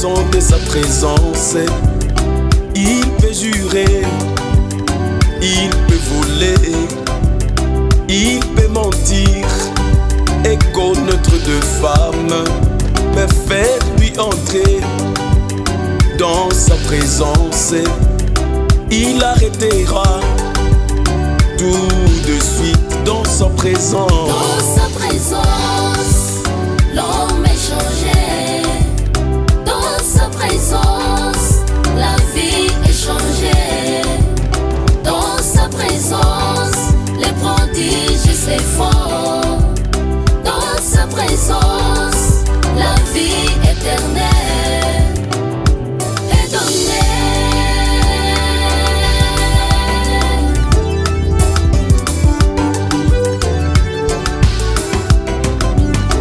son de sa présence. Il peut jurer, il peut voler, il peut mentir et connaître de femmes, mais faites-lui entrer dans sa présence. Il arrêtera tout de suite dans sa présence. Dans sa présence, l'homme est changé. Dans sa présence, la vie est changée. Dans sa présence, les prodiges s'effondrent. Dans sa présence, la vie éternelle est donnée.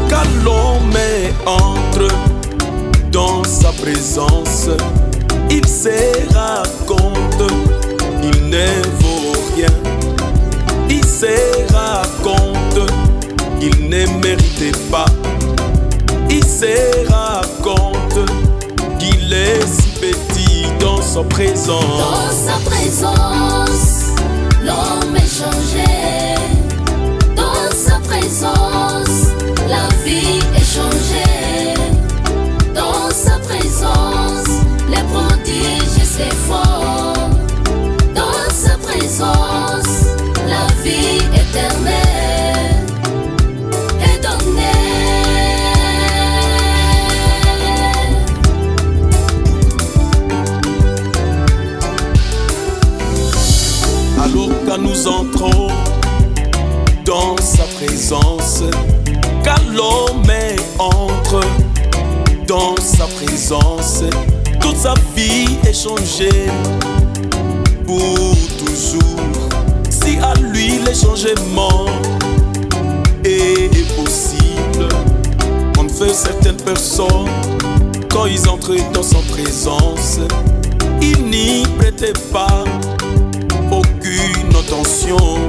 Quand l'homme entre dans sa présence, il se rend compte, il ne vaut rien. Il se rend compte, il ne méritait pas. Il se rend compte qu'il est si petit dans sa présence. Dans sa présence, l'homme est changé. Dans sa présence, la vie est changée. Dans sa présence, les prodiges s'effondrent. Dans sa présence, la vie éternelle est donnée. Alors quand nous entrons dans sa présence, quand l'homme entre dans sa présence, toute sa vie est changée pour toujours. Si à lui le changement est possible, en fait certaines personnes, quand ils entrent dans sa présence, ils n'y prêtaient pas aucune attention,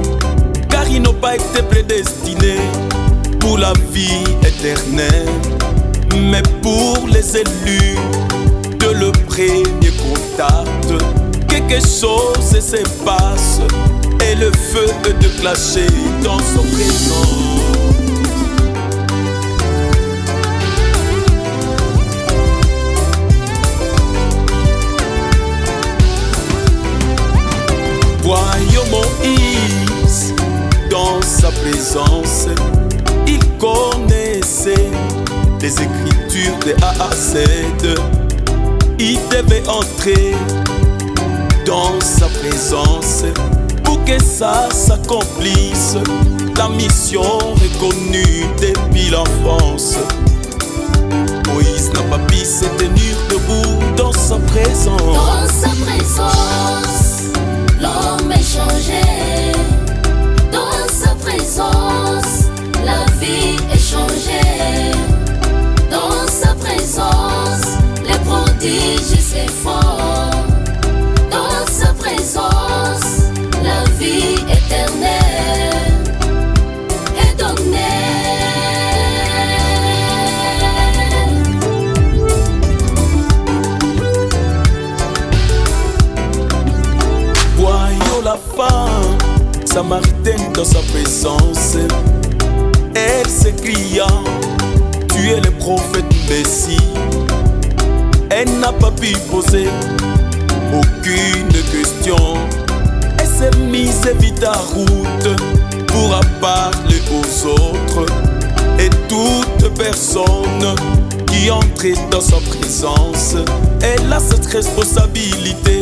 car ils n'ont pas été prédestinés pour la vie éternelle, mais pour les élus de le premier contact, quelque chose se passe et le feu est déclenché dans son présence. Voyons Moïse dans sa présence. Il connaissait les écritures de A à Z. Il devait entrer dans sa présence pour que ça s'accomplisse. La mission reconnue depuis l'enfance. Moïse n'a pas pu se tenir debout dans sa présence. Dans sa présence, l'homme est changé. Dans sa présence, la vie est changée. Dans sa présence, les prodiges s'effondrent. Dans sa présence, la vie éternelle est donnée. Voyons la femme samaritaine dans sa présence. Elle s'écria, tu es le prophète Messie. Elle n'a pas pu poser aucune question. Elle s'est mise vite à route pour parler aux autres. Et toute personne qui entre dans sa présence, elle a cette responsabilité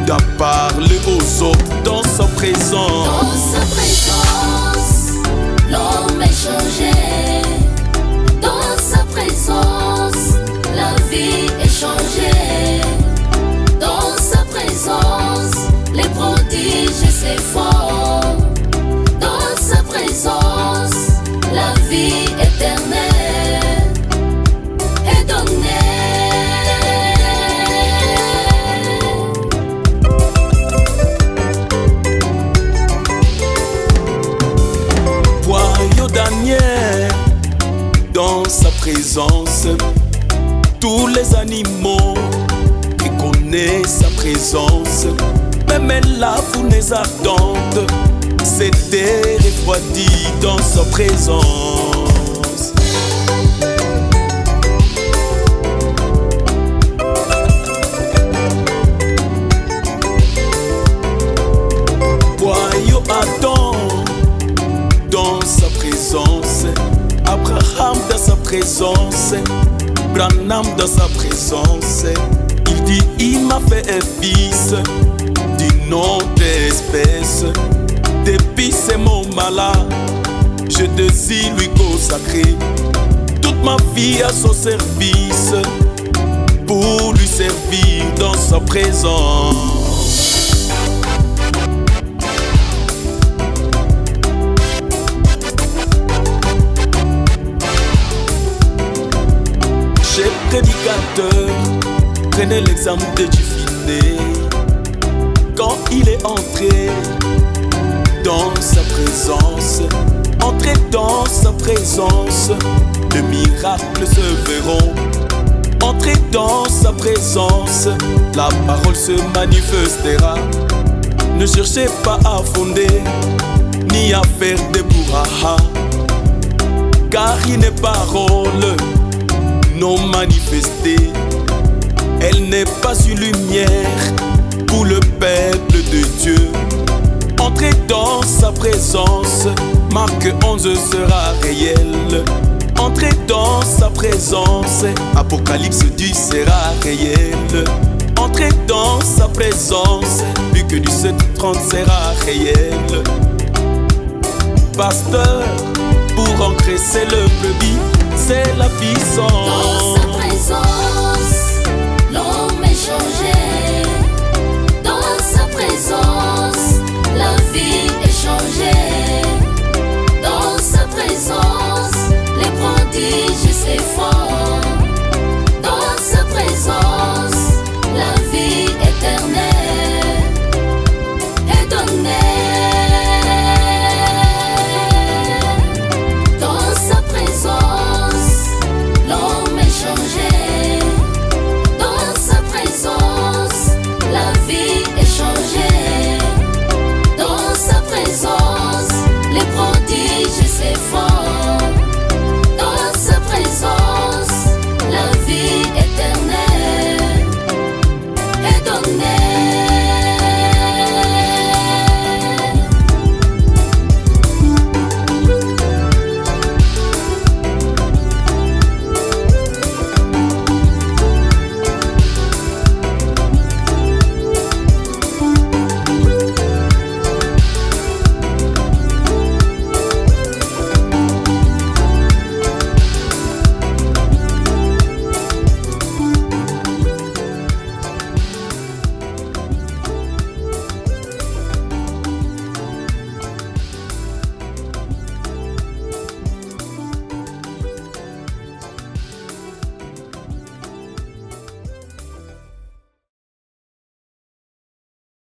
d'en parler aux autres dans sa présence. Dans sa présence, l'homme est changé. Dans sa présence, la vie est changée. Dans sa présence, les prodiges s'effondrent. Dans sa présence, la vie éternelle est donnée. Voyons Daniel dans sa présence. Tous les animaux reconnaissent sa présence. Même la fournaise ardente s'était refroidie dans sa présence. Voyons Adam dans sa présence, Abraham dans sa présence, Branham dans sa présence. Il dit, il m'a fait un fils d'une autre espèce. Depuis ces moments-là, je désire lui consacrer toute ma vie à son service, pour lui servir dans sa présence. Chez prédicateur, prenez l'exemple de Duffiné. Quand il est entré dans sa présence, entré dans sa présence, le miracle se verront. Entré dans sa présence, la parole se manifestera. Ne cherchez pas à fonder, ni à faire des bourrahas, car une parole non manifestée, elle n'est pas une lumière pour le peuple de Dieu. Entrez dans sa présence, Marc 11 sera réel. Entrez dans sa présence, Apocalypse 10 sera réel. Entrez dans sa présence, Luc 17:30 sera réel. Pasteur, pour engraisser le brebis, c'est la puissance.